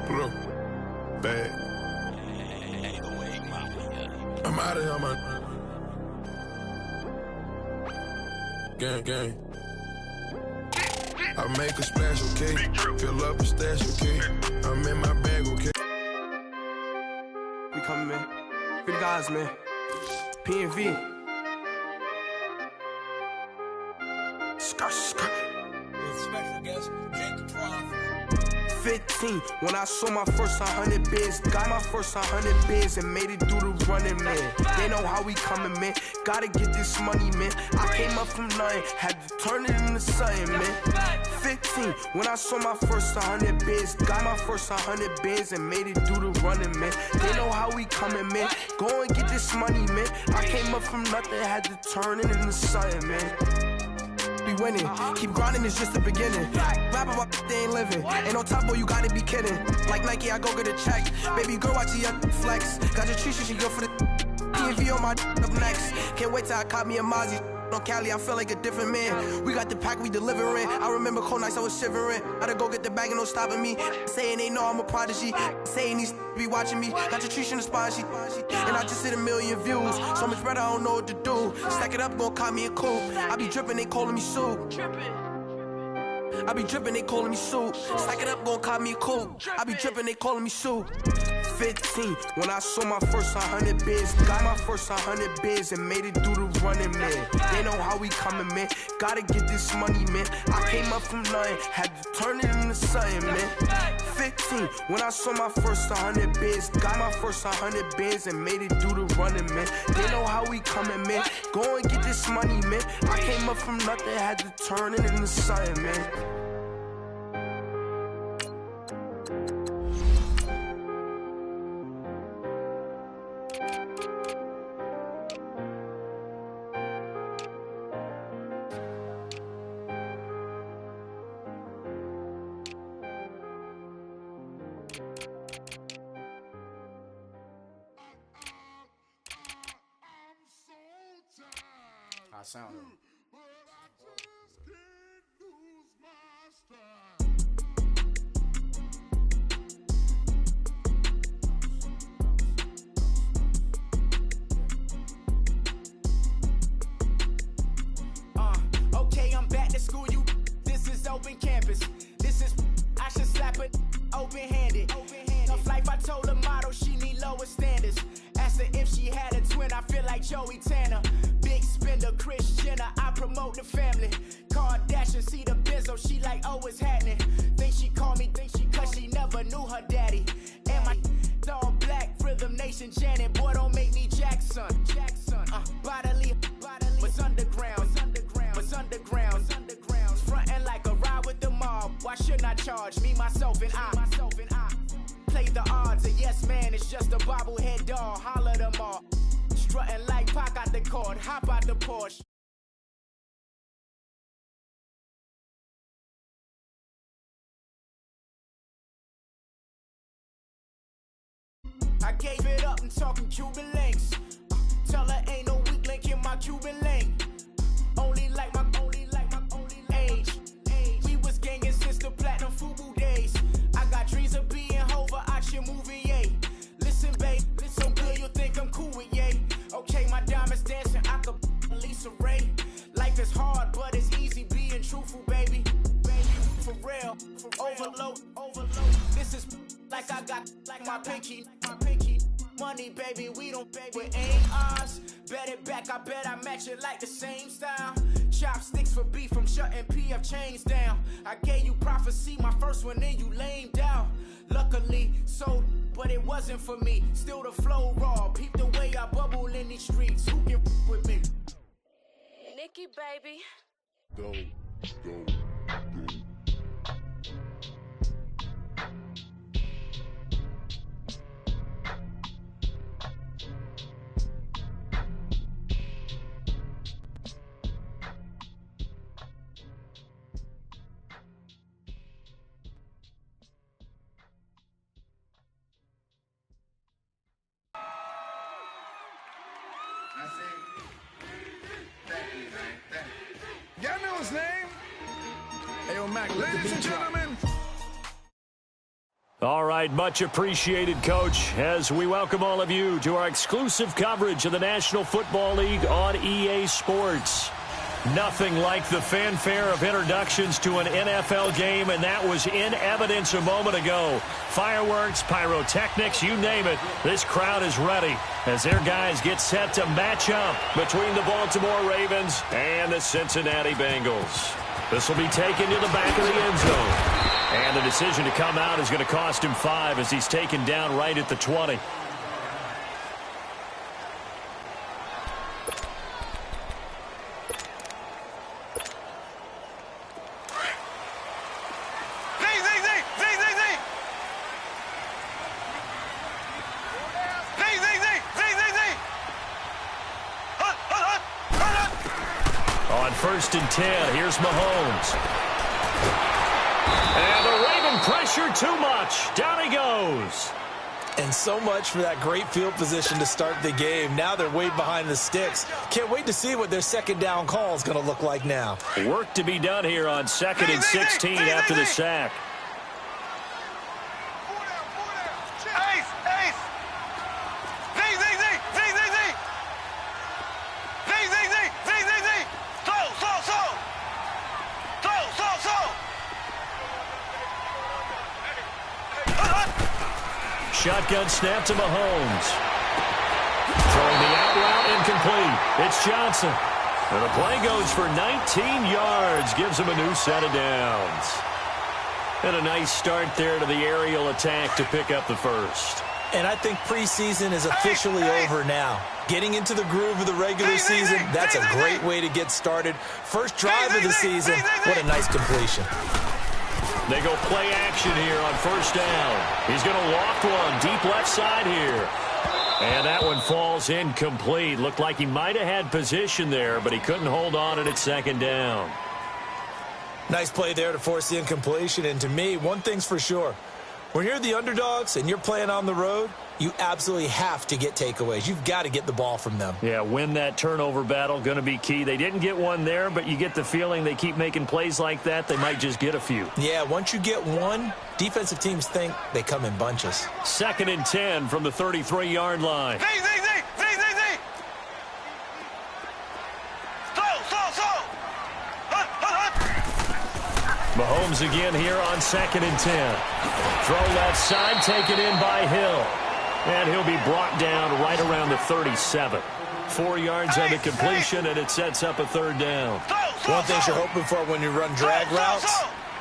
Bro, bad. I'm out of here, man. Gang. I make a splash, okay? Fill up a stash, okay? I'm in my bag, okay? We coming, man. Free the guys, man. P&V. Skirt. Special guest, Jake the Prophet. 15, when I saw my first 100 bids, got my first 100 bids and made it through the running, man. They know how we coming, man. Gotta get this money, man. I came up from nothing, had to turn it into something, man. 15, when I saw my first 100 bids, got my first 100 bids and made it through the running, man. They know how we coming, man. Go and get this money, man. I came up from nothing, had to turn it into something, man. Be winning, keep grinding, it's just the beginning. Rap about they ain't living. Ain't no top boy, you gotta be kidding. Like Nike, I go get a check. Baby girl, watch your flex. Got your Trisha, she go for the P&V on my up next. Can't wait till I caught me a Mozzie. On Cali, I feel like a different man. We got the pack, we delivering. I remember cold nights, I was shivering. Gotta go get the bag and no stopping me. Saying they know I'm a prodigy. Saying these be watching me. Got your Trisha in the spine, she. And I just hit 1 million views. So much better, I don't know what to do. Stack it up, gon' call me a coupe. I be dripping, they calling me Sue. I be dripping, they calling me Sue. Stack it up, gon' call me a coupe. I be dripping, they calling me Sue. 15, when I saw my first 100 bids, got my first 100 bids and made it through the running, man. They know how we coming, man. Gotta get this money, man. I came up from nothing, had to turn it into something, man. 15, when I saw my first 100 bids, got my first 100 bids and made it through the running, man. They know how we coming, man. Go and get this money, man. I came up from nothing, had to turn it into something, man. I sound it. Okay, I'm back to school, you. This is open campus. This is, I should slap it open-handed. Tough life, I told her motto, she need lower standards. Asked her if she had a twin, I feel like Joey Tanner. Big spender, Kris Jenner, I promote the family. Kardashian, see the Benzo, she like, oh, it's happening. Think she called me, cause she never knew her daddy. And my all black, Rhythm Nation, Janet, boy, don't make me Jackson. Bodily, what's underground, what's underground, frontin' like a ride with the mob. Why shouldn't I charge me, myself, and I? Play the odds, a yes man, it's just a bobblehead doll, holler them all. Strutting like Pac out the court, hop out the Porsche. I gave it up and talking Cuban links. Tell her ain't no weak link in my Cuban link. Only like my age. We was gangin' since the platinum FUBU days. I got dreams of being Hova out your movie, yay. Listen, babe, so good you think I'm cool with yay. Okay, my diamonds dancing, I could Lisa Ray. Life is hard, but it's easy being truthful, baby. For real, overload. This is like I got like my pinky. Money, baby, we don't pay with ain't ours. Bet it back, I bet I match it like the same style. Chopsticks for beef from shutting PF chains down. I gave you prophecy, my first one, then you lamed out. Luckily, sold, but it wasn't for me. Still the flow raw, peep the way I bubble in these streets. Who can with me? Nikki, baby. Go. Y'all know his name? Hey, yo, Mac, Ladies and gentlemen. All right, much appreciated, Coach, as we welcome all of you to our exclusive coverage of the National Football League on EA Sports. Nothing like the fanfare of introductions to an NFL game, and that was in evidence a moment ago. Fireworks, pyrotechnics, you name it. This crowd is ready as their guys get set to match up between the Baltimore Ravens and the Cincinnati Bengals. This will be taken to the back of the end zone. And the decision to come out is going to cost him 5 as he's taken down right at the 20. On 1st and 10, here's Mahomes. And the Raven pressure too much. Down he goes. And so much for that great field position to start the game. Now they're way behind the sticks. Can't wait to see what their second down call is going to look like now. Work to be done here on 2nd and 16 after the sack. Shotgun snap to Mahomes. Throwing the out route incomplete. It's Johnson. And the play goes for 19 yards. Gives him a new set of downs. And a nice start there to the aerial attack to pick up the first. And I think preseason is officially over now. Getting into the groove of the regular season, that's a great way to get started. First drive of the season, what a nice completion. They go play action here on 1st down. He's going to loft one deep left side here. And that one falls incomplete. Looked like he might have had position there, but he couldn't hold on at 2nd down. Nice play there to force the incompletion. And to me, one thing's for sure. When you're the underdogs and you're playing on the road, you absolutely have to get takeaways. You've got to get the ball from them. Yeah, win that turnover battle, going to be key. They didn't get one there, but you get the feeling they keep making plays like that, they might just get a few. Yeah, once you get one, defensive teams think they come in bunches. 2nd and 10 from the 33-yard line. Mahomes again here on 2nd and 10. Throw left side, taken in by Hill. And he'll be brought down right around the 37. 4 yards on the completion, and it sets up a 3rd down. One thing you're hoping for when you run drag routes,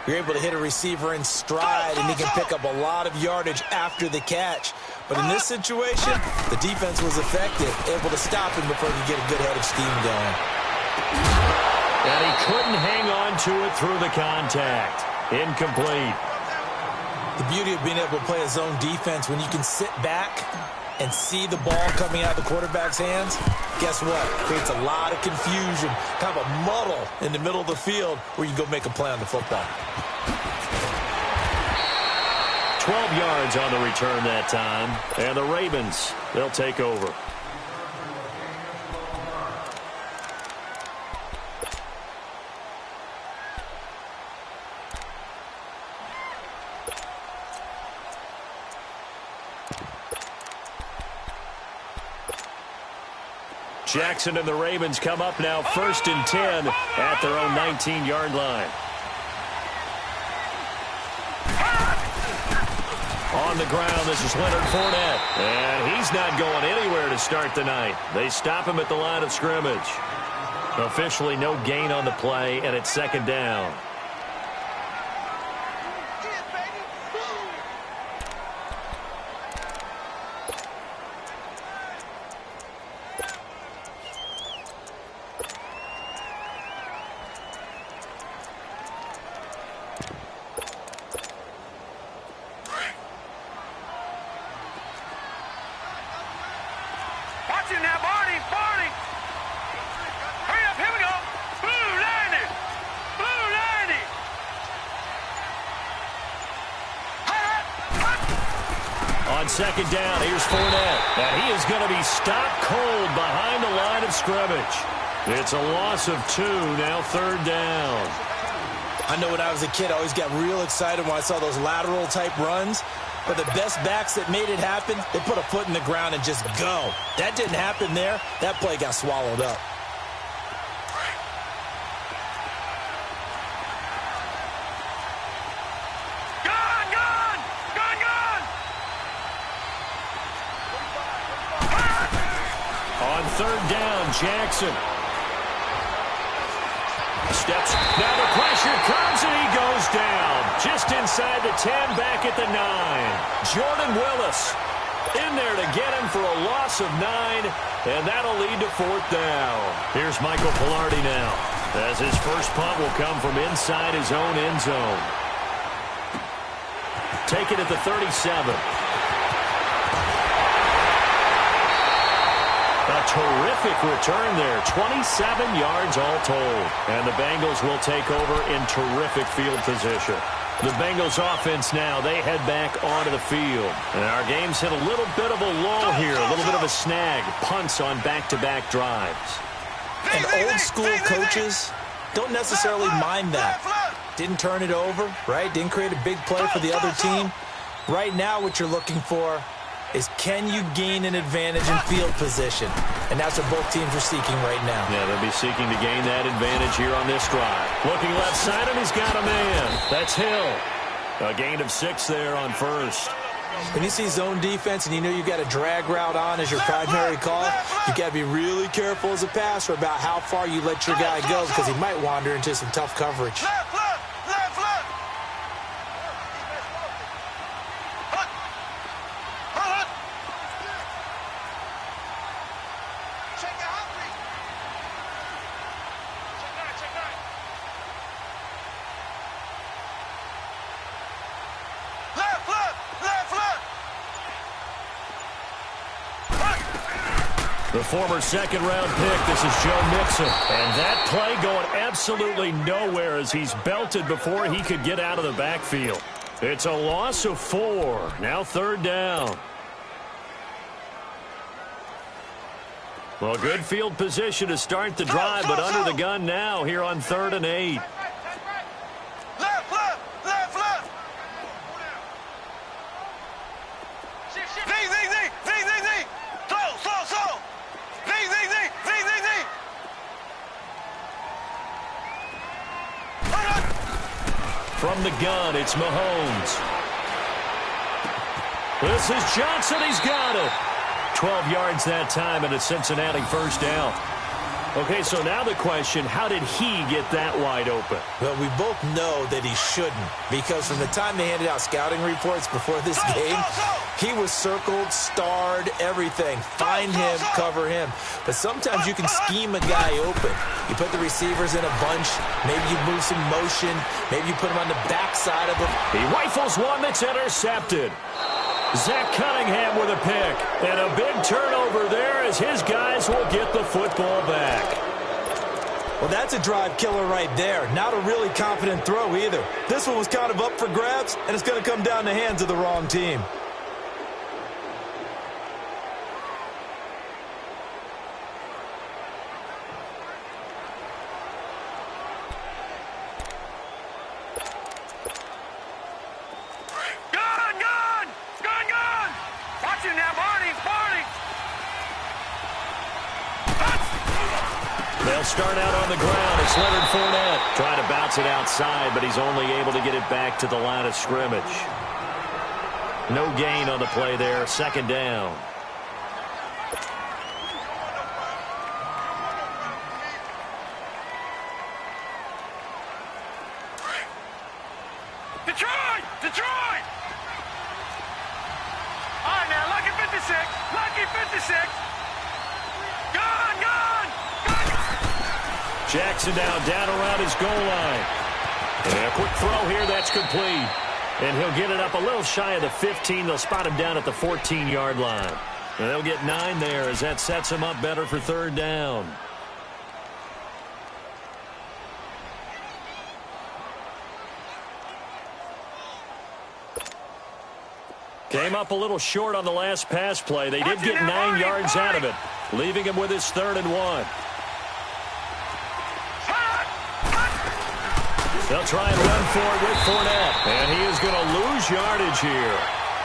you're able to hit a receiver in stride, and he can pick up a lot of yardage after the catch. But in this situation, the defense was effective, able to stop him before he could get a good head of steam going. And he couldn't hang on to it through the contact. Incomplete. The beauty of being able to play a zone defense, when you can sit back and see the ball coming out of the quarterback's hands, guess what? Creates a lot of confusion, kind of a muddle in the middle of the field where you can go make a play on the football. 12 yards on the return that time. And the Ravens, they'll take over. Jackson and the Ravens come up now 1st and 10 at their own 19-yard line. On the ground, this is Leonard Fournette. And he's not going anywhere to start the night. They stop him at the line of scrimmage. Officially no gain on the play, and it's 2nd down. On 2nd down, here's Fournette. And he is going to be stopped cold behind the line of scrimmage. It's a loss of 2, now 3rd down. I know when I was a kid, I always got real excited when I saw those lateral-type runs. But the best backs that made it happen, they put a foot in the ground and just go. That didn't happen there. That play got swallowed up. On third down, Jackson. Steps. Now the pressure comes, and he goes down. Just inside the 10, back at the 9. Jordan Willis in there to get him for a loss of 9, and that'll lead to fourth down. Here's Michael Pilardi now, as his first punt will come from inside his own end zone. Take it at the 37. A terrific return there. 27 yards all told. And the Bengals will take over in terrific field position. The Bengals offense now, they head back onto the field. And our game's hit a little bit of a lull here, a little bit of a snag. Punts on back-to-back drives. And old-school coaches don't necessarily mind that. Didn't turn it over, right? Didn't create a big play for the other team. Right now what you're looking for is, can you gain an advantage in field position? And that's what both teams are seeking right now. Yeah, they'll be seeking to gain that advantage here on this drive. Looking left side, and he's got a man. That's Hill. A gain of 6 there on first. When you see zone defense and you know you've got a drag route on as your primary call, you've got to be really careful as a passer about how far you let your guy go, because he might wander into some tough coverage. The former second-round pick, this is Joe Mixon. And that play going absolutely nowhere as he's belted before he could get out of the backfield. It's a loss of 4. Now third down. Well, good field position to start the drive, but under the gun now here on 3rd and 8. From the gun, it's Mahomes. This is Johnson. He's got it. 12 yards that time, and a Cincinnati first down. Okay, so now the question, how did he get that wide open? Well, we both know that he shouldn't, because from the time they handed out scouting reports before this game, he was circled, starred, everything. Find him, cover him. But sometimes you can scheme a guy open. You put the receivers in a bunch. Maybe you move some motion. Maybe you put him on the backside of him. He rifles one that's intercepted. Zach Cunningham with a pick. And a big turnover there as his guys will get the football back. Well, that's a drive killer right there. Not a really confident throw either. This one was kind of up for grabs, and it's going to come down the hands of the wrong team. They'll start out on the ground. It's Leonard Fournette trying to bounce it outside, but he's only able to get it back to the line of scrimmage. No gain on the play there. Second down. Detroit! All right, now, lucky 56. Lucky 56. Gone! Jackson down around his goal line. And a quick throw here, that's complete. And he'll get it up a little shy of the 15. They'll spot him down at the 14-yard line. And they'll get 9 there as that sets him up better for third down. Came up a little short on the last pass play. They did get 9 yards out of it, leaving him with his 3rd and 1. They'll try and run for it with Fournette. And he is going to lose yardage here.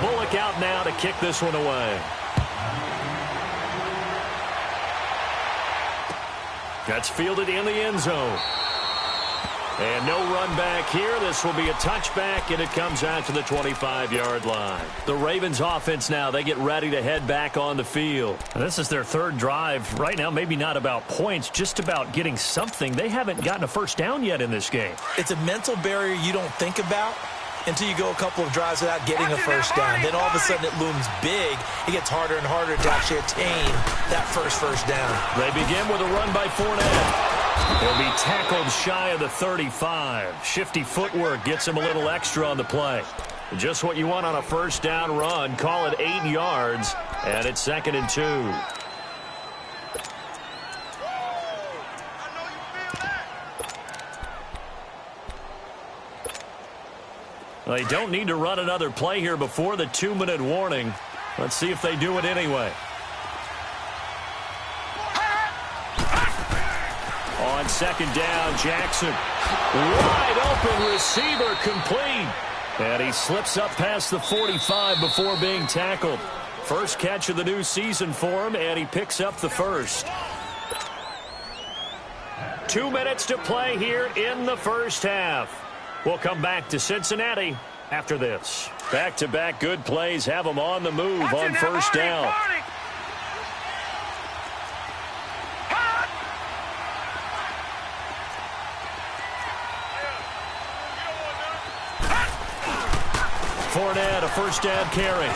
Bullock out now to kick this one away. That's fielded in the end zone. And no run back here. This will be a touchback, and it comes out to the 25-yard line. The Ravens offense now, they get ready to head back on the field. And this is their third drive. Right now, maybe not about points, just about getting something. They haven't gotten a first down yet in this game. It's a mental barrier you don't think about until you go a couple of drives without getting a first down. Then all of a sudden it looms big. It gets harder and harder to actually attain that first down. They begin with a run by Fournette. He'll be tackled shy of the 35. Shifty footwork gets him a little extra on the play. Just what you want on a first down run. Call it 8 yards, and it's 2nd and 2. Well, they don't need to run another play here before the 2-minute warning. Let's see if they do it anyway. On 2nd down, Jackson. Wide open receiver, complete. And he slips up past the 45 before being tackled. First catch of the new season for him, and he picks up the first. 2 minutes to play here in the first half. We'll come back to Cincinnati after this. Back-to-back good plays have them on the move on first down. Fournette, a first down carry.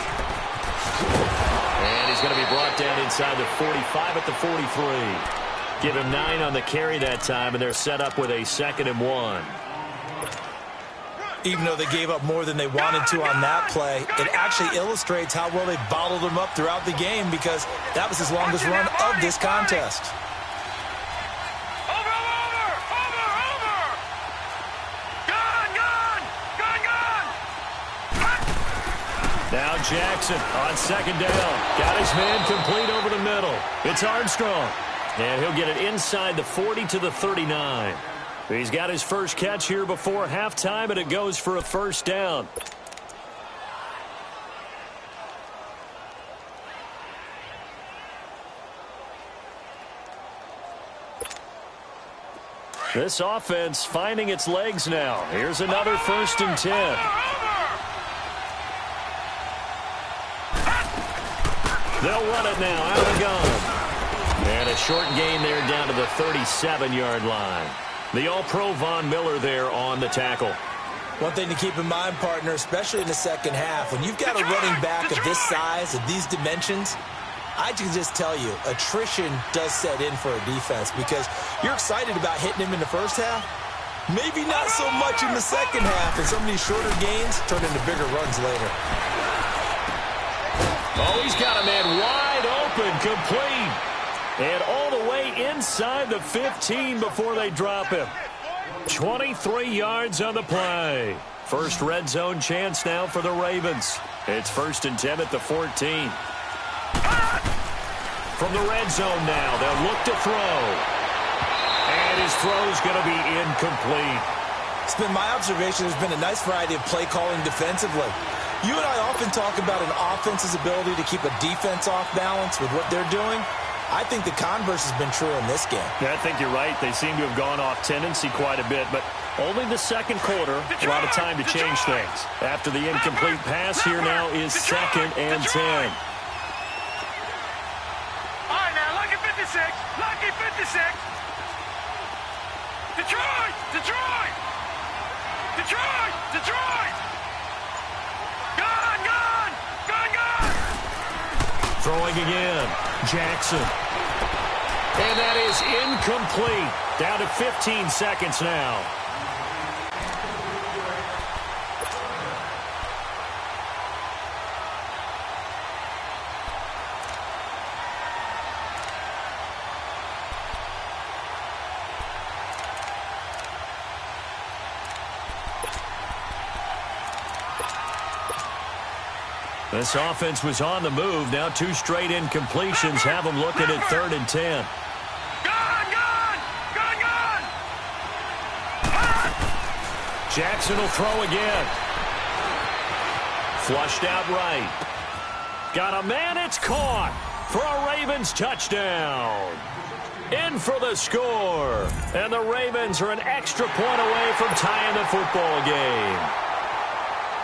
And he's going to be brought down inside the 45 at the 43. Give him 9 on the carry that time, and they're set up with a 2nd and 1. Even though they gave up more than they wanted to on that play, it actually illustrates how well they bottled them up throughout the game, because that was his longest run of this contest. Now Jackson on 2nd down. Got his man complete over the middle. It's Armstrong. And he'll get it inside the 40 to the 39. He's got his first catch here before halftime, and it goes for a first down. This offense finding its legs now. Here's another 1st and 10. They'll run it now, out of the gun. And a short gain there down to the 37-yard line. The All-Pro Von Miller there on the tackle. One thing to keep in mind, partner, especially in the second half, when you've got a running back of this size, of these dimensions, I can just tell you, attrition does set in for a defense, because you're excited about hitting him in the first half. Maybe not so much in the second half, and some of these shorter gains turn into bigger runs later. Oh, he's got a man wide open, complete. And all the way inside the 15 before they drop him. 23 yards on the play. First red zone chance now for the Ravens. It's 1st and 10 at the 14. From the red zone now, they'll look to throw. And his throw's going to be incomplete. It's been my observation there's been a nice variety of play calling defensively. You and I often talk about an offense's ability to keep a defense off balance with what they're doing. I think the converse has been true in this game. Yeah, I think you're right. They seem to have gone off tendency quite a bit, but only the second quarter, a lot of time to change things. After the incomplete pass, here now is 2nd and 10. All right, now, lucky 56. Lucky 56. Detroit! Detroit! Detroit! Detroit! Gone! Gone! Gone! Gone! Throwing again. Jackson. And that is incomplete. Down to 15 seconds now. This offense was on the move. Now 2 straight incompletions have them looking at 3rd and 10. Gone! Gone! Gone! Gone! Jackson will throw again. Flushed out right. Got a man, it's caught for a Ravens touchdown. In for the score. And the Ravens are an extra point away from tying the football game.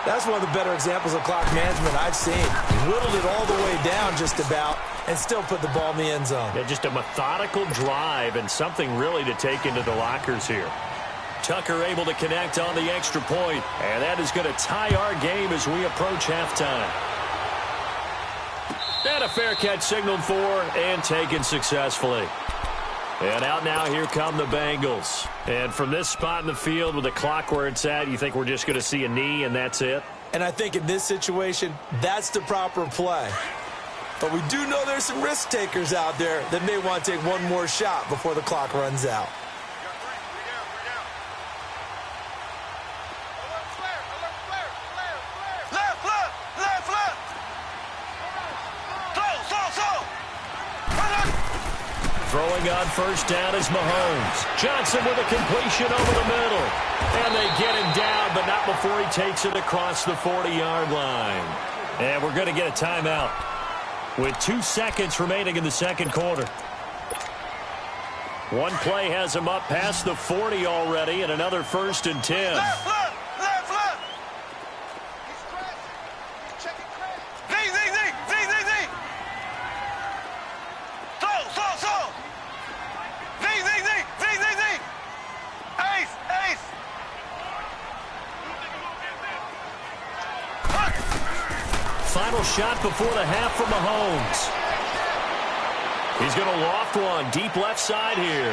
That's one of the better examples of clock management I've seen. Whittled it all the way down just about and still put the ball in the end zone. Yeah, just a methodical drive and something really to take into the lockers here. Tucker able to connect on the extra point, and that is going to tie our game as we approach halftime. And a fair catch signaled for and taken successfully. And out now, here come the Bengals. And from this spot in the field with the clock where it's at, you think we're just going to see a knee and that's it? And I think in this situation, that's the proper play. But we do know there's some risk takers out there that may want to take one more shot before the clock runs out. Throwing on first down is Mahomes. Johnson with a completion over the middle. And they get him down, but not before he takes it across the 40-yard line. And we're going to get a timeout with 2 seconds remaining in the second quarter. One play has him up past the 40 already, and another 1st and 10. Left. Final shot before the half from Mahomes. He's going to loft one deep left side here.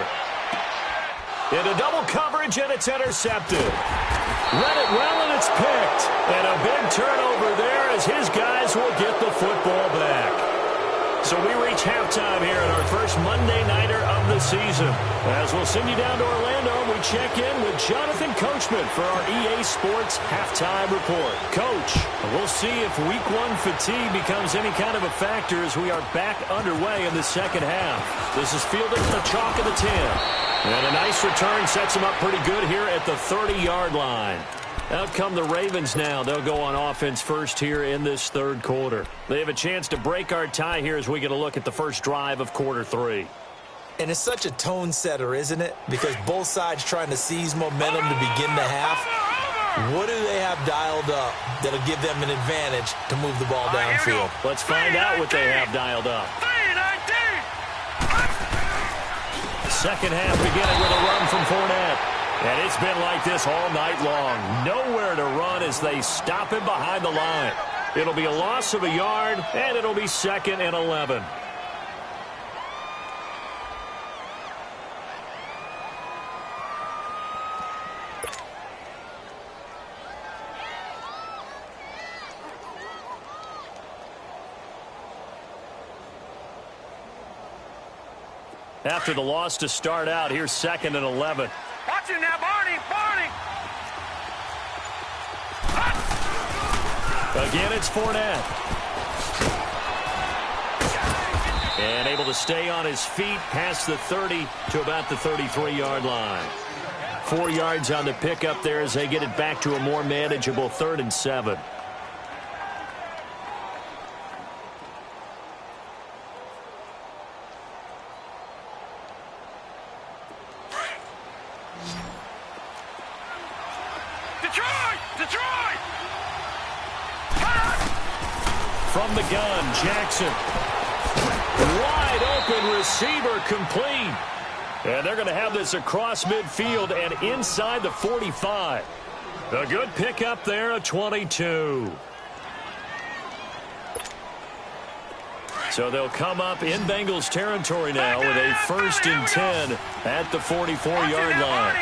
Into double coverage, and it's intercepted. Read it well, and it's picked. And a big turnover there as his guys will get the football back. So we reach halftime here in our first Monday Nighter of the season. As we'll send you down to Orlando, we check in with Jonathan Coachman for our EA Sports Halftime Report. Coach, we'll see if Week 1 fatigue becomes any kind of a factor as we are back underway in the second half. This is fielded at the chalk of the 10. And a nice return sets him up pretty good here at the 30-yard line. Out come the Ravens now. They'll go on offense first here in this third quarter. They have a chance to break our tie here as we get a look at the first drive of quarter 3. And it's such a tone setter, isn't it? Because both sides trying to seize momentum to begin the half. What do they have dialed up that'll give them an advantage to move the ball downfield? Let's find out what they have dialed up. Second half beginning with a run from Fournette. And it's been like this all night long. Nowhere to run as they stop him behind the line. It'll be a loss of a yard, and it'll be 2nd and 11. After the loss to start out, here's 2nd and 11. Watch it now, Barney! Again, it's Fournette. And able to stay on his feet past the 30 to about the 33-yard line. 4 yards on the pickup there as they get it back to a more manageable 3rd and 7. From the gun, Jackson. Wide open receiver complete. And they're going to have this across midfield and inside the 45. A good pickup there, a 22. So they'll come up in Bengals territory now with a 1st and 10 at the 44-yard line.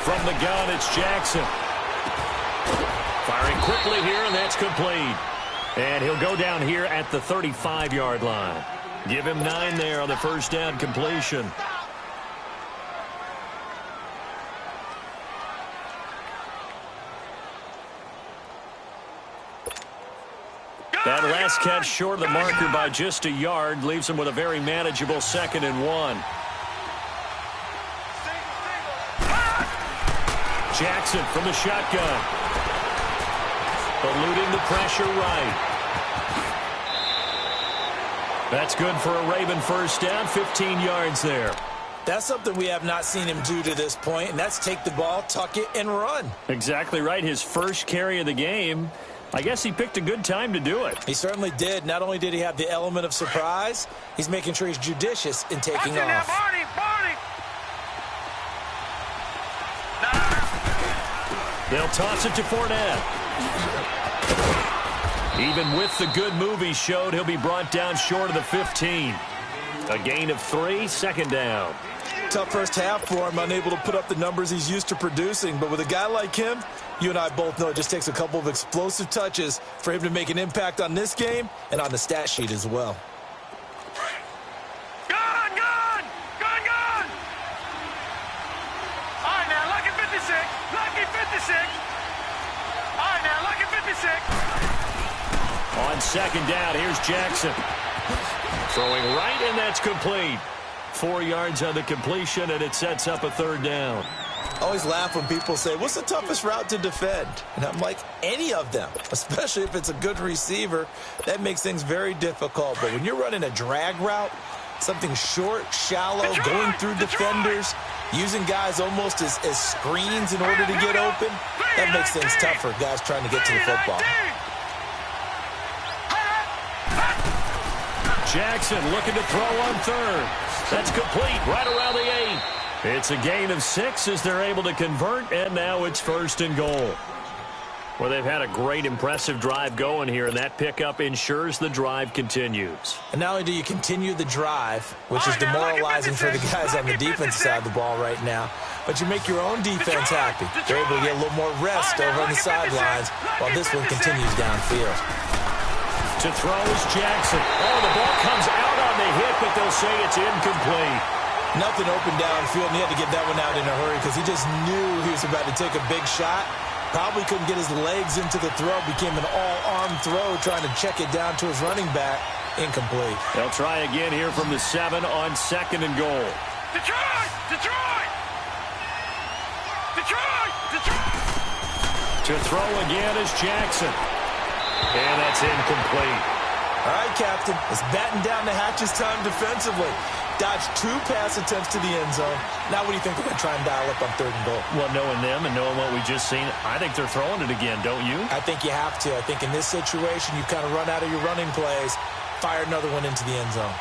From the gun, it's Jackson. Firing quickly here, and that's complete. And he'll go down here at the 35-yard line. Give him 9 there on the first down completion. That last catch short of the marker by just a yard leaves him with a very manageable 2nd and 1. Jackson from the shotgun. Eluding the pressure right. That's good for a Raven first down, 15 yards there. That's something we have not seen him do to this point, and that's take the ball, tuck it, and run. Exactly right. His first carry of the game. I guess he picked a good time to do it. He certainly did. Not only did he have the element of surprise, he's making sure he's judicious in taking off. Now, Barney. They'll toss it to Fournette. Even with the good move he showed, he'll be brought down short of the 15. A gain of 3, second down. Tough first half for him, unable to put up the numbers he's used to producing. But with a guy like him, you and I both know it just takes a couple of explosive touches for him to make an impact on this game and on the stat sheet as well. Gone! All right, now, lucky 56. Lucky 56. All right, now, lucky 56. On second down, here's Jackson. Throwing right, and that's complete. 4 yards on the completion, and it sets up a third down. I always laugh when people say, what's the toughest route to defend? And I'm like, any of them, especially if it's a good receiver. That makes things very difficult. But when you're running a drag route, something short, shallow, going through defenders, using guys almost as screens in order to get open, that makes things tough for guys trying to get to the football. Jackson looking to throw on third. That's complete right around the 8. It's a gain of 6 as they're able to convert, and now it's first and goal. Well, they've had a great, impressive drive going here, and that pickup ensures the drive continues. And not only do you continue the drive, which is demoralizing for the guys on the defensive side of the ball right now, but you make your own defense happy. They're able to get a little more rest over on the sidelines while this one continues downfield. To throw is Jackson. Oh, the ball comes out on the hit, but they'll say it's incomplete. Nothing open downfield, and he had to get that one out in a hurry because he just knew he was about to take a big shot. Probably couldn't get his legs into the throw. Became an all-arm throw trying to check it down to his running back. Incomplete. They'll try again here from the 7 on second and goal. Detroit! To throw again is Jackson. And that's incomplete. All right, Captain. It's batting down the hatches time defensively. Dodged 2 pass attempts to the end zone. Now what do you think they're going to try and dial up on third and goal? Well, knowing them and knowing what we just seen, I think they're throwing it again, don't you? I think you have to. I think in this situation, you kind of run out of your running plays, fire another one into the end zone.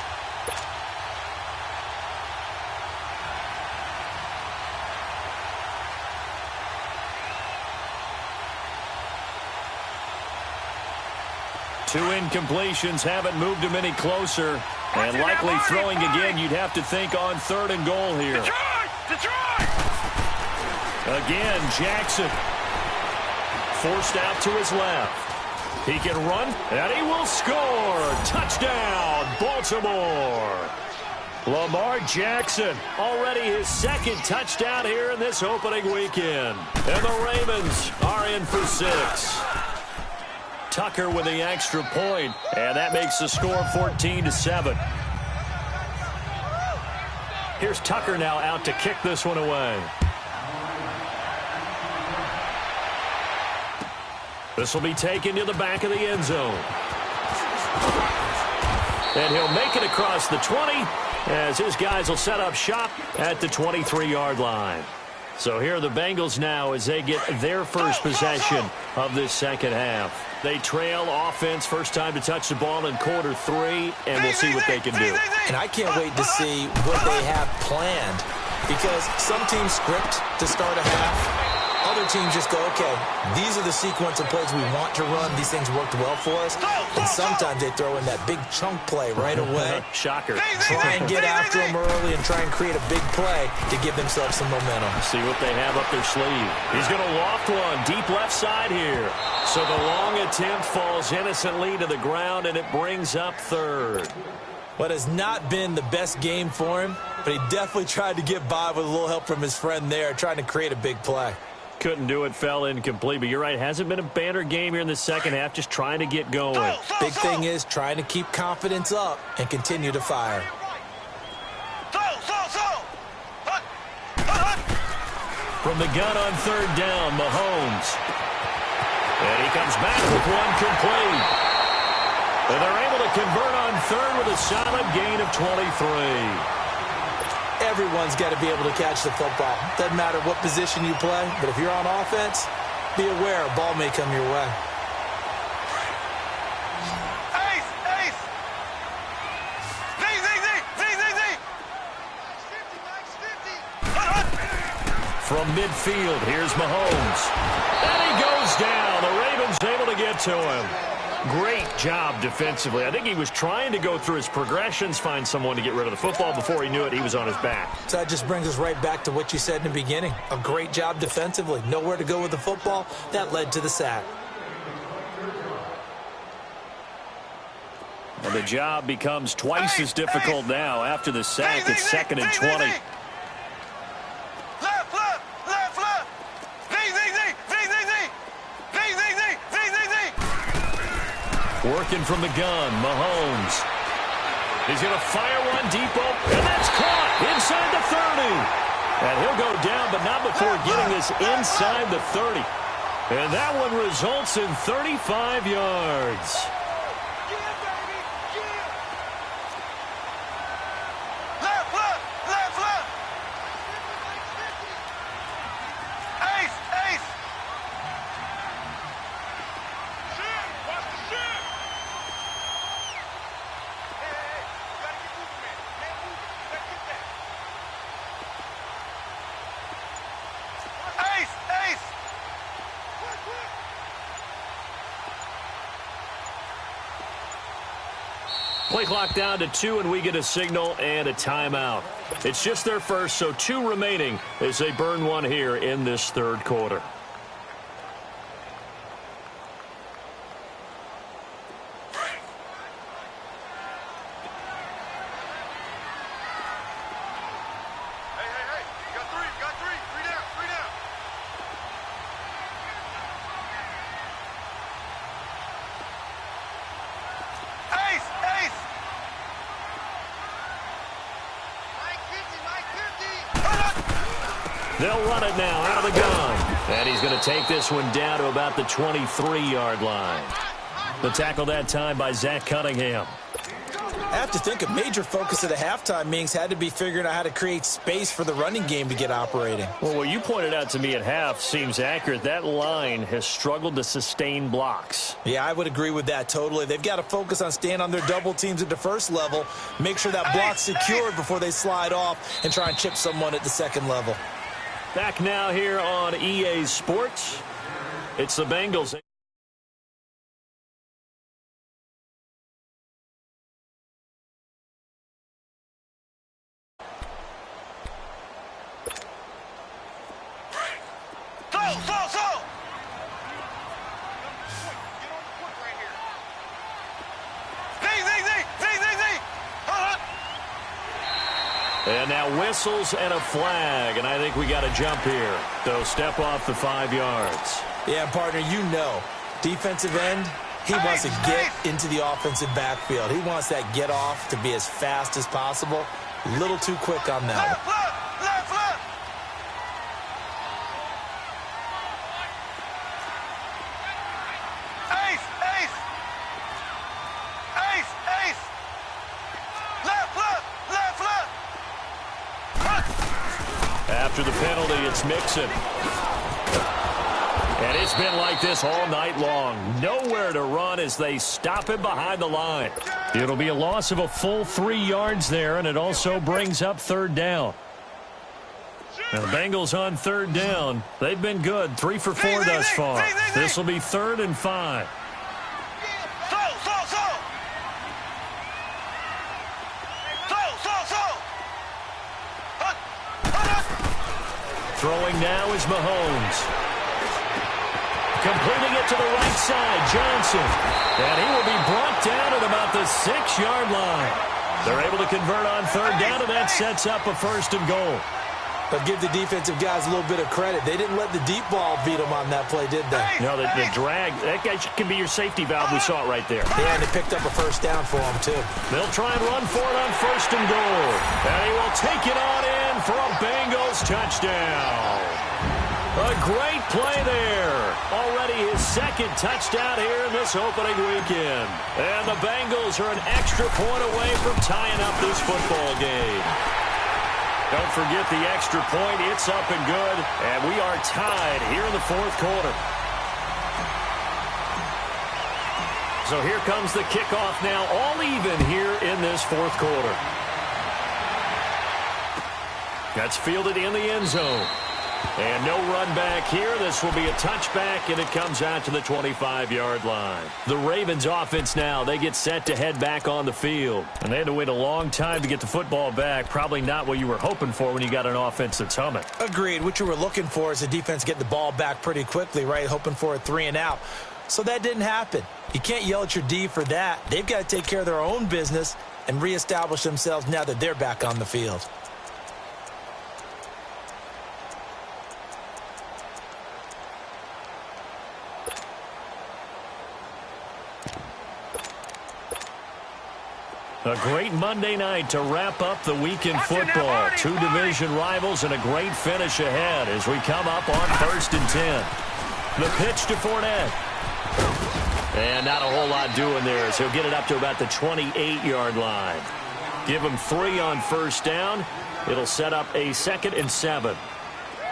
Two incompletions haven't moved him any closer. And likely throwing again, you'd have to think on third and goal here. Detroit! Again, Jackson. Forced out to his left. He can run, and he will score. Touchdown, Baltimore. Lamar Jackson, already his second touchdown here in this opening weekend. And the Ravens are in for 6. Tucker with the extra point, and that makes the score 14-7. Here's Tucker now out to kick this one away. This will be taken to the back of the end zone. And he'll make it across the 20 as his guys will set up shop at the 23-yard line. So here are the Bengals now as they get their first possession of this second half. They trail offense, first time to touch the ball in quarter 3, and we'll see what they can do. And I can't wait to see what they have planned, because some teams script to start a half. Other teams just go, okay, these are the sequence of plays we want to run. These things worked well for us. And sometimes they throw in that big chunk play right away. Shocker. Try and get after them early and try and create a big play to give themselves some momentum. See what they have up their sleeve. He's going to loft one deep left side here. So the long attempt falls innocently to the ground, and it brings up third. What has not been the best game for him, but he definitely tried to get by with a little help from his friend there, trying to create a big play. Couldn't do it, fell incomplete, but you're right, hasn't been a banner game here in the second half, just trying to get going. Big thing is trying to keep confidence up and continue to fire. From the gun on third down, Mahomes. And he comes back with one complete. And they're able to convert on third with a solid gain of 23. Everyone's got to be able to catch the football. Doesn't matter what position you play, but if you're on offense, be aware a ball may come your way. Ace! Ace! Z! From midfield, here's Mahomes. And he goes down. The Ravens able to get to him. Great job defensively. I think he was trying to go through his progressions, find someone to get rid of the football. Before he knew it, he was on his back. So that just brings us right back to what you said in the beginning. A great job defensively. Nowhere to go with the football. That led to the sack. And the job becomes twice as difficult now. After the sack, it's 2nd and 20. Working from the gun, Mahomes. He's going to fire one deep open, and that's caught inside the 30. And he'll go down, but not before getting this inside the 30. And that one results in 35 yards. Play clock down to 2, and we get a signal and a timeout. It's just their first, so 2 remaining as they burn one here in this third quarter. They'll run it now out of the gun. And he's going to take this one down to about the 23-yard line. The tackle that time by Zach Cunningham. I have to think a major focus of the halftime meetings had to be figuring out how to create space for the running game to get operating. Well, what you pointed out to me at half seems accurate. That line has struggled to sustain blocks. Yeah, I would agree with that totally. They've got to focus on staying on their double teams at the first level, make sure that block's secured before they slide off and try and chip someone at the second level. Back now here on EA Sports. It's the Bengals. And now whistles and a flag, and I think we got to jump here. They'll step off the 5 yards. Yeah, partner, you know, defensive end, he wants to get into the offensive backfield. He wants that get off to be as fast as possible. A little too quick on that one. After the penalty, it's Mixon. And it's been like this all night long. Nowhere to run as they stop him behind the line. It'll be a loss of a full 3 yards there, and it also brings up third down. And the Bengals on third down. They've been good, 3 for 4 thus far. This will be 3rd and 5. Throwing now is Mahomes. Completing it to the right side, Johnson. And he will be brought down at about the 6-yard line. They're able to convert on third down, and that sets up a 1st and goal. But give the defensive guys a little bit of credit. They didn't let the deep ball beat them on that play, did they? No, the drag, that guy can be your safety valve. We saw it right there. Yeah, and they picked up a 1st down for him, too. They'll try and run for it on 1st and goal. And he will take it on in for a Bengals touchdown. A great play there. Already his second touchdown here in this opening weekend. And the Bengals are an extra point away from tying up this football game. Don't forget the extra point. It's up and good. And we are tied here in the fourth quarter. So here comes the kickoff now, all even here in this fourth quarter. That's fielded in the end zone. And no run back here. This will be a touchback, and it comes out to the 25-yard line. The Ravens offense now, they get set to head back on the field. And they had to wait a long time to get the football back. Probably not what you were hoping for when you got an offense that's humming. Agreed. What you were looking for is the defense get the ball back pretty quickly, right? Hoping for a 3-and-out. So that didn't happen. You can't yell at your D for that. They've got to take care of their own business and reestablish themselves now that they're back on the field. A great Monday night to wrap up the week in football. Two division rivals and a great finish ahead as we come up on 1st and 10. The pitch to Fournette. And not a whole lot doing there as he'll get it up to about the 28-yard line. Give him 3 on first down. It'll set up a 2nd and 7.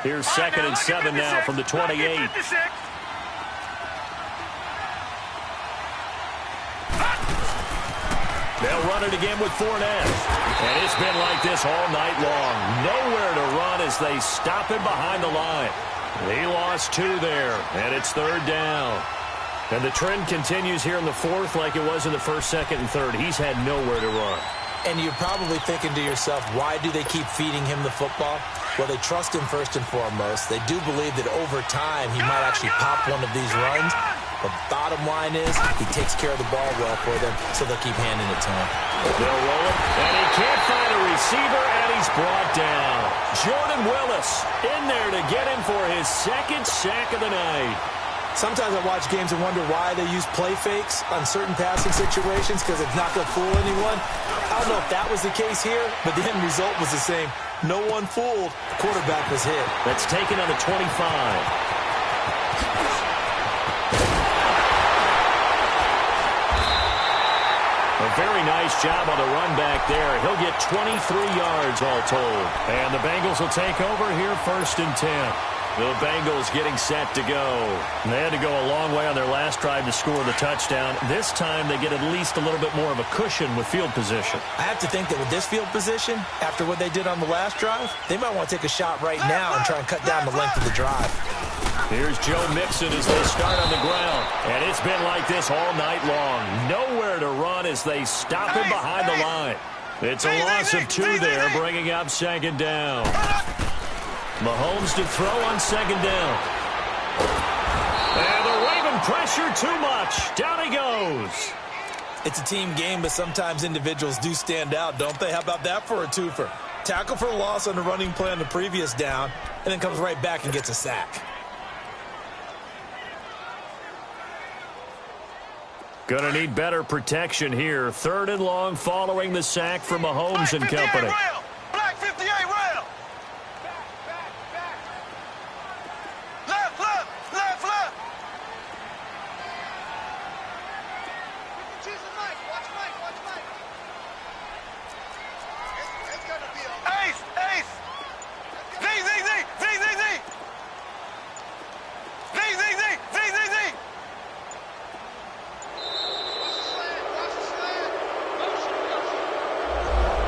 Here's 2nd and 7 now from the 28. They'll run it again with Fournette. And it's been like this all night long. Nowhere to run as they stop him behind the line. He lost 2 there, and it's 3rd down. And the trend continues here in the 4th like it was in the 1st, 2nd, and 3rd. He's had nowhere to run. And you're probably thinking to yourself, why do they keep feeding him the football? Well, they trust him first and foremost. They do believe that over time he might actually pop one of these runs. But bottom line is he takes care of the ball well for them, so they'll keep handing it to him. They'll roll it, and he can't find a receiver, and he's brought down. Jordan Willis in there to get him for his 2nd sack of the night. Sometimes I watch games and wonder why they use play fakes on certain passing situations because it's not going to fool anyone. I don't know if that was the case here, but the end result was the same. No one fooled. The quarterback was hit. That's taken on the 25. A very nice job on the run back there. He'll get 23 yards all told. And the Bengals will take over here 1st and 10. The Bengals getting set to go. And they had to go a long way on their last drive to score the touchdown. This time they get at least a little bit more of a cushion with field position. I have to think that with this field position, after what they did on the last drive, they might want to take a shot right now and try and cut down the length of the drive. Here's Joe Mixon as they start on the ground. And it's been like this all night long. Nowhere to run as they stop him behind the line. It's a loss of 2 there, bringing up 2nd down. Mahomes to throw on 2nd down. And the Raven pressure too much. Down he goes. It's a team game, but sometimes individuals do stand out, don't they? How about that for a twofer? Tackle for a loss on the running play on the previous down, and then comes right back and gets a sack. Gonna need better protection here. 3rd and long following the sack from Mahomes and company. Black 58 rail. Left, left, left, left. Watch Mike, watch Mike. It's gonna be a ace, ace. Z, Z, Z, Z, Z, Z. Z, Z, Z, Z, Z, Z.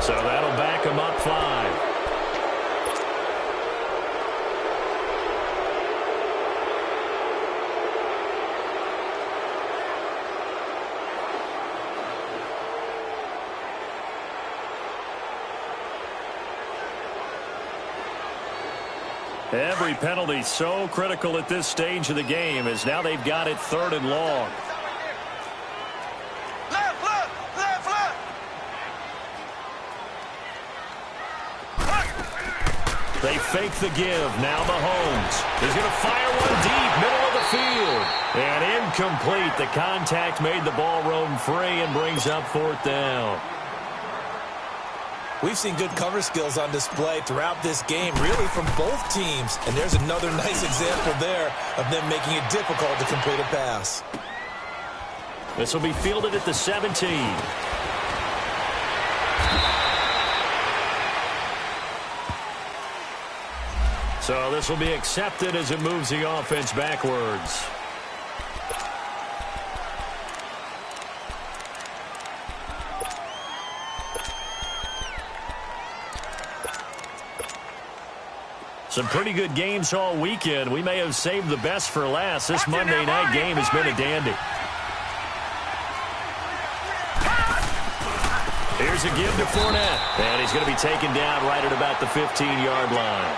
So that'll back him up 5. Every penalty so critical at this stage of the game as now they've got it 3rd and long. Left, left, left, left. They fake the give. Now Mahomes is going to fire one deep, middle of the field. And incomplete. The contact made the ball roam free and brings up 4th down. We've seen good cover skills on display throughout this game, really from both teams. And there's another nice example there of them making it difficult to complete a pass. This will be fielded at the 17. So this will be accepted as it moves the offense backwards. Some pretty good games all weekend. We may have saved the best for last. This Monday night game has been a dandy. Here's a give to Fournette. And he's going to be taken down right at about the 15-yard line.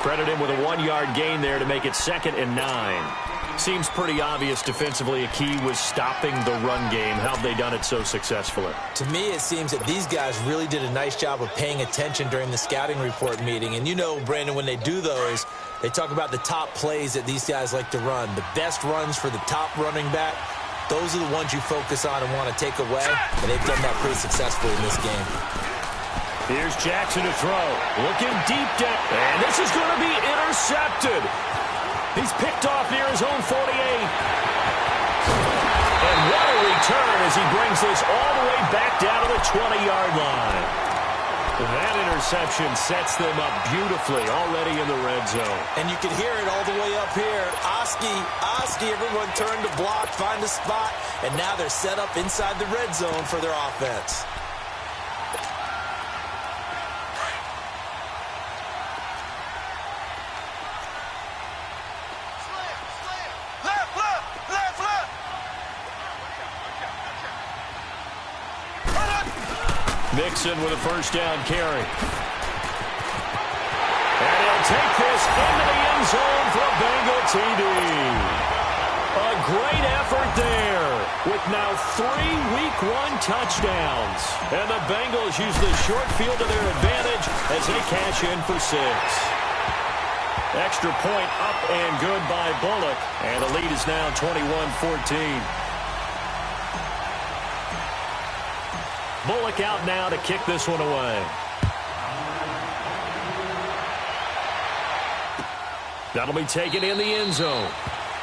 Credit him with a 1-yard gain there to make it 2nd and 9. Seems pretty obvious defensively a key was stopping the run game. How have they done it so successfully? To me, it seems that these guys really did a nice job of paying attention during the scouting report meeting. And you know, Brandon, when they do those, they talk about the top plays that these guys like to run. The best runs for the top running back, those are the ones you focus on and want to take away. And they've done that pretty successfully in this game. Here's Jackson to throw. Looking deep down. And this is going to be intercepted. He's picked off near his own 48. And what a return as he brings this all the way back down to the 20-yard line. That interception sets them up beautifully already in the red zone. And you can hear it all the way up here. Oski, everyone turned to block, find a spot, and now they're set up inside the red zone for their offense. Mixon with a first down carry. And he'll take this into the end zone for a Bengal TD. A great effort there with now 3 Week 1 touchdowns. And the Bengals use the short field to their advantage as they cash in for 6. Extra point up and good by Bullock. And the lead is now 21-14. Bullock out now to kick this one away. That'll be taken in the end zone.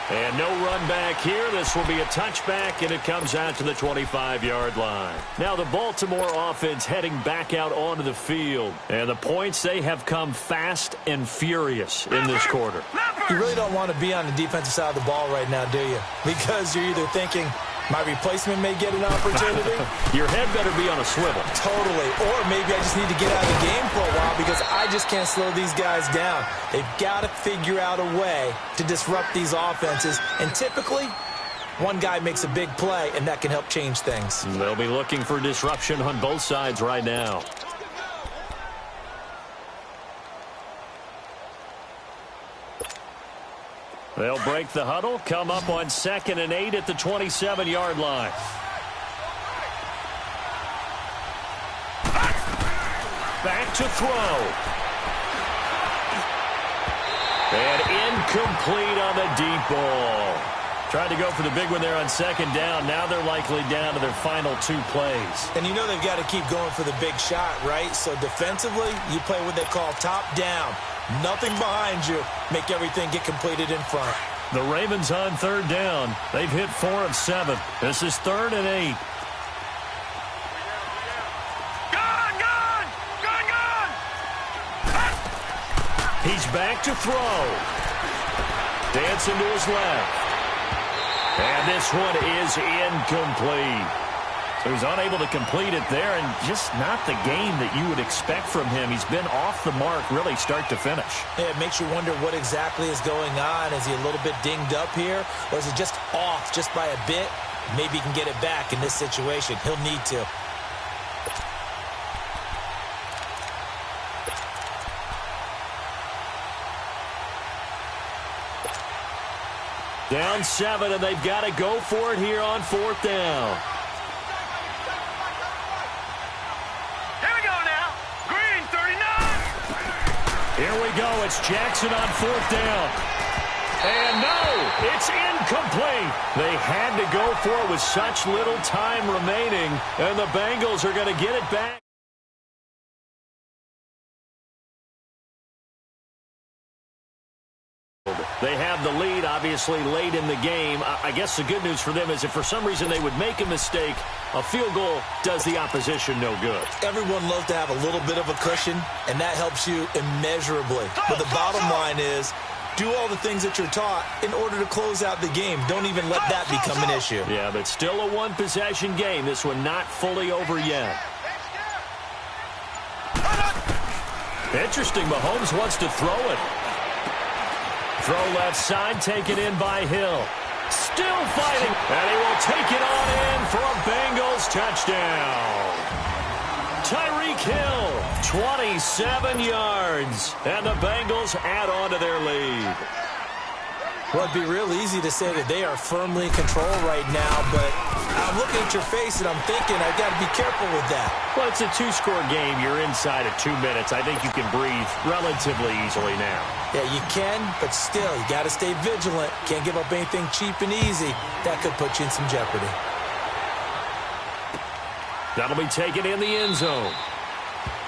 And no run back here. This will be a touchback, and it comes out to the 25-yard line. Now the Baltimore offense heading back out onto the field. And the points, they have come fast and furious in this quarter. You really don't want to be on the defensive side of the ball right now, do you? Because you're either thinking, my replacement may get an opportunity. Your head better be on a swivel. Totally. Or maybe I just need to get out of the game for a while because I just can't slow these guys down. They've got to figure out a way to disrupt these offenses. And typically, one guy makes a big play, and that can help change things. They'll be looking for disruption on both sides right now. They'll break the huddle, come up on 2nd and 8 at the 27-yard line. Back to throw. And incomplete on the deep ball. Tried to go for the big one there on 2nd down. Now they're likely down to their final 2 plays. And you know they've got to keep going for the big shot, right? So defensively, you play what they call top down. Nothing behind you. Make everything get completed in front. The Ravens on 3rd down. They've hit 4 of 7. This is 3rd and 8. He's back to throw. Dancing to his left. And this one is incomplete. So he's unable to complete it there, and just not the game that you would expect from him. He's been off the mark really start to finish. Yeah, it makes you wonder what exactly is going on. Is he a little bit dinged up here, or is it just off just by a bit? Maybe he can get it back in this situation. He'll need to. Down 7, and they've got to go for it here on 4th down. Here we go now. Green, 39. Here we go. It's Jackson on 4th down. And no, it's incomplete. They had to go for it with such little time remaining, and the Bengals are going to get it back. They have the lead, obviously, late in the game. I guess the good news for them is if for some reason they would make a mistake, a field goal does the opposition no good. Everyone loves to have a little bit of a cushion, and that helps you immeasurably. But the bottom line is, do all the things that you're taught in order to close out the game. Don't even let that become an issue. Yeah, but still a one-possession game. This one not fully over yet. Interesting, Mahomes wants to throw it. Throw left side, taken in by Hill. Still fighting, and he will take it on in for a Bengals touchdown. Tyreek Hill, 27 yards, and the Bengals add on to their lead. Well, it'd be real easy to say that they are firmly in control right now, but I'm looking at your face and I'm thinking I've got to be careful with that. Well, it's a two-score game. You're inside of 2 minutes. I think you can breathe relatively easily now. Yeah, you can, but still, you got to stay vigilant. Can't give up anything cheap and easy. That could put you in some jeopardy. That'll be taken in the end zone.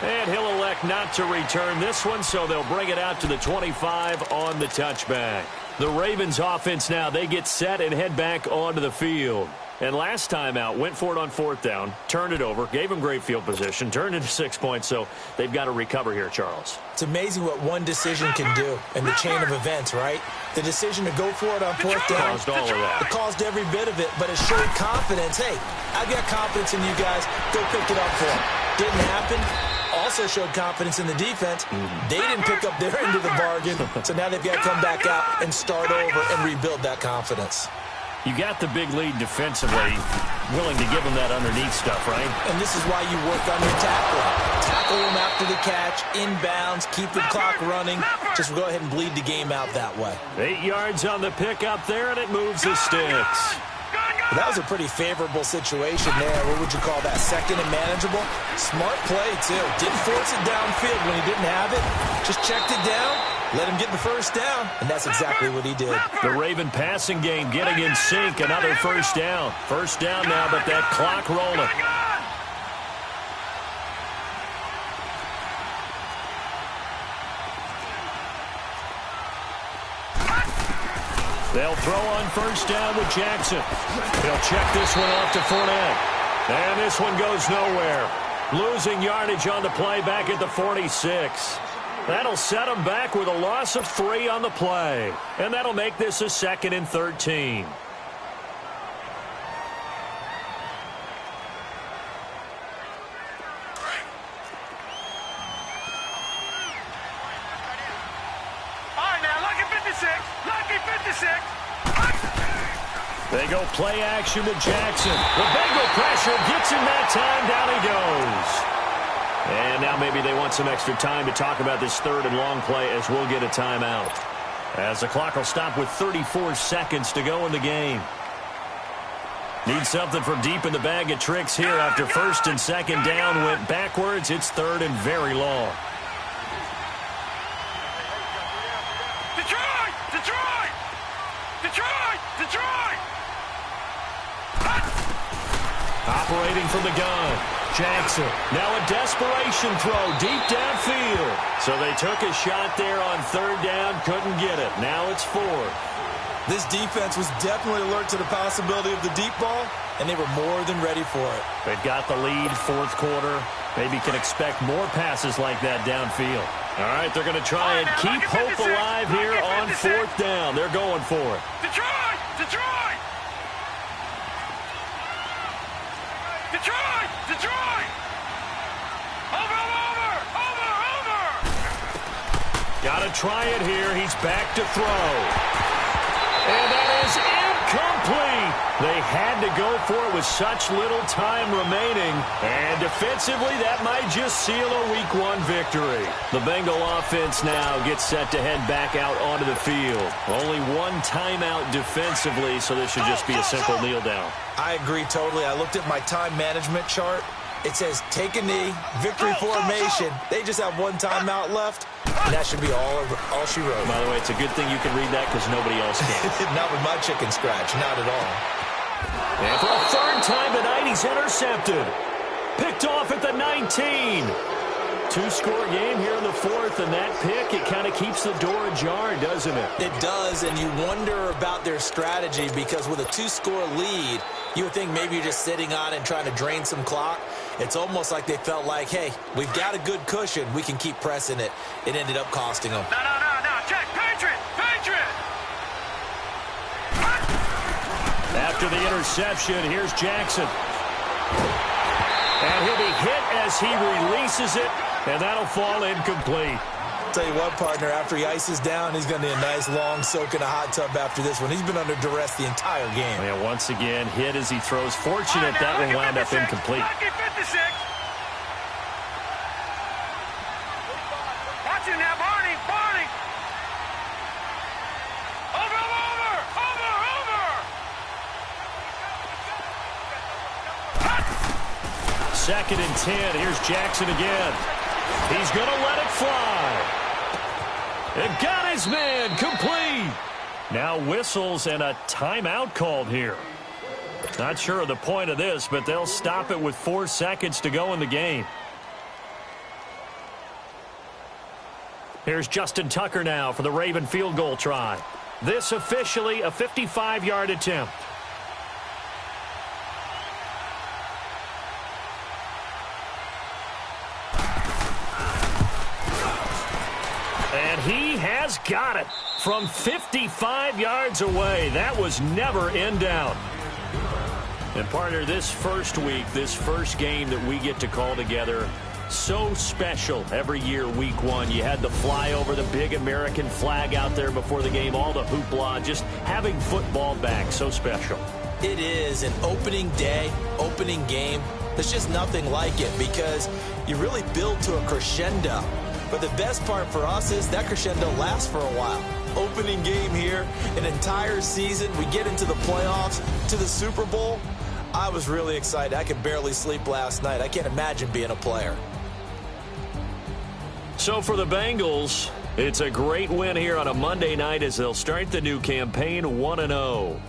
And he'll elect not to return this one, so they'll bring it out to the 25 on the touchback. The Ravens offense now, they get set and head back onto the field. And last time out, went for it on 4th down, turned it over, gave them great field position, turned into 6 points, so they've got to recover here, Charles. It's amazing what one decision can do in the chain of events, right? The decision to go for it on 4th down. Caused all of that. It caused every bit of it, but it showed confidence. Hey, I've got confidence in you guys. Go pick it up for them. Didn't happen. Also showed confidence in the defense. They didn't pick up their end of the bargain, so now they've got to come back out and start over and rebuild that confidence. You got the big lead defensively, willing to give them that underneath stuff, right? And this is why you work on your tackling. Tackle them after the catch, inbounds, keep the clock running. Just go ahead and bleed the game out that way. 8 yards on the pickup there, and it moves the sticks. Well, that was a pretty favorable situation there. What would you call that? Second and manageable? Smart play, too. Didn't force it downfield when he didn't have it. Just checked it down, let him get the first down, and that's exactly what he did. The Raven passing game getting in sync. Another first down. First down now, but that clock rolling. They'll throw on first down with Jackson. He'll check this one off to Fournette. And this one goes nowhere. Losing yardage on the play back at the 46. That'll set him back with a loss of 3 on the play. And that'll make this a 2nd and 13. They go play action with Jackson. The Bengal pressure gets him that time. Down he goes. And now maybe they want some extra time to talk about this 3rd and long play as we'll get a timeout. As the clock will stop with 34 seconds to go in the game. Need something from deep in the bag of tricks here after 1st and 2nd down went backwards. It's 3rd and very long. Detroit! Detroit! Detroit! Detroit! Operating from the gun. Jackson. Now a desperation throw deep downfield. So they took a shot there on 3rd down. Couldn't get it. Now it's 4th. This defense was definitely alert to the possibility of the deep ball, and they were more than ready for it. They've got the lead, 4th quarter. Maybe can expect more passes like that downfield. All right, they're going to try and keep hope alive here on 4th down. They're going for it. Detroit! Detroit! Detroit! Detroit! Over! Got to try it here. He's back to throw. And that is incomplete. They had to go for it with such little time remaining. And defensively, that might just seal a Week 1 victory. The Bengal offense now gets set to head back out onto the field. Only 1 timeout defensively, so this should just be a simple kneel down. I agree totally. I looked at my time management chart. It says take a knee, victory formation. They just have 1 timeout left. And that should be all she wrote. By the way, it's a good thing you can read that because nobody else can. Not with my chicken scratch. Not at all. And for a 3rd time tonight, he's intercepted. Picked off at the 19. Two-score game here in the fourth, and that pick, it kind of keeps the door ajar, doesn't it? It does, and you wonder about their strategy because with a two-score lead, you would think maybe you're just sitting on it and trying to drain some clock. It's almost like they felt like, hey, we've got a good cushion. We can keep pressing it. It ended up costing them. No. Check. Patriot. After the interception, here's Jackson. And he'll be hit as he releases it, and that'll fall incomplete. Tell you what, partner, after he ices down, he's going to need a nice long soak in a hot tub after this one. He's been under duress the entire game. Yeah, once again, hit as he throws. Fortunate that one wound up incomplete. Lucky 56. Watch him now, Barney. Over. 2nd and 10. Here's Jackson again. He's going to let it fly. And got his man complete. Now whistles and a timeout called here. Not sure of the point of this, but they'll stop it with 4 seconds to go in the game. Here's Justin Tucker now for the Raven field goal try. This officially a 55-yard attempt. And he has got it from 55 yards away. That was never in doubt. And partner, this first week, this first game that we get to call together, so special every year, week 1. You had the flyover, the big American flag out there before the game, all the hoopla, just having football back, so special. It is an opening day, opening game. There's just nothing like it because you really build to a crescendo. But the best part for us is that crescendo lasts for a while. Opening game here, an entire season. We get into the playoffs, to the Super Bowl. I was really excited. I could barely sleep last night. I can't imagine being a player. So for the Bengals, it's a great win here on a Monday night as they'll start the new campaign 1-0.